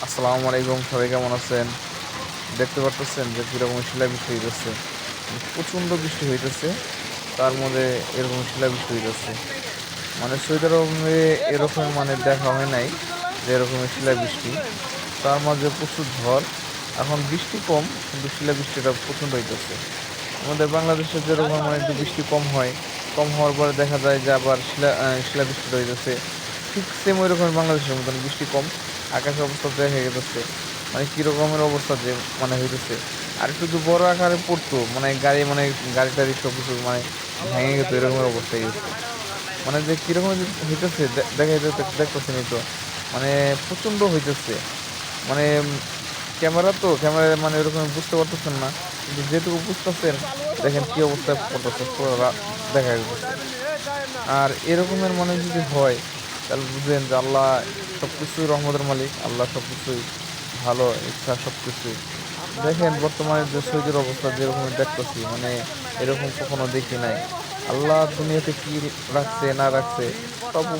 আসসালামু আলাইকুম, সবাই কেমন আছেন? দেখতে পারতেছেন যে কীরকম শিলাবৃষ্টি হইতেছে। প্রচণ্ড বৃষ্টি হইতেছে, তার মধ্যে এরকম শিলাবৃষ্টি হইতেছে। মানে সৌদি আরবে এরকম মানে দেখা হয় নাই যে এরকমের শিলাবৃষ্টি। তার মাঝে প্রচুর ঝড়। এখন বৃষ্টি কম, কিন্তু শিলাবৃষ্টিটা প্রচণ্ড হইতেছে। আমাদের বাংলাদেশে যেরকম মানে একটু বৃষ্টি কম হয়, কম হওয়ার পরে দেখা যায় যে আবার শিলাবৃষ্টিটা হইতেছে। ঠিক সেম ওই রকমের বাংলাদেশের মতন বৃষ্টি কম, আকাশের অবস্থা দেখা গেছে মানে কি রকমের অবস্থা যে মানে হইতেছে। আর একটু যদি বড় আকারে পড়তো মানে গাড়ি মানে গাড়ি টাড়ি সব কিছু মানে ভেঙে যেত, এরকমের অবস্থা হয়ে গেছে। মানে যে কিরকম যে হইতেছে দেখা যেতে দেখতেছেনই তো, মানে প্রচন্ড হইতেছে। মানে ক্যামেরা তো ক্যামেরায় মানে এরকম বুঝতে পারতেছেন না, কিন্তু যেটুকু বুঝতেছেন দেখেন কি অবস্থায় পড়তেছে পুরো দেখা যাচ্ছে। আর এরকমের মানে যদি হয় তাহলে বুঝলেন যে আল্লাহ সবকিছুই রহমতের মালিক, আল্লাহ সবকিছুই ভালো ইচ্ছা সবকিছুই। দেখেন বর্তমানে যে সৌদির অবস্থা যেরকম দেখতেছি, মানে এরকম কখনো দেখি নাই। আল্লাহ দুনিয়াতে কি রাখছে না রাখছে সব উপর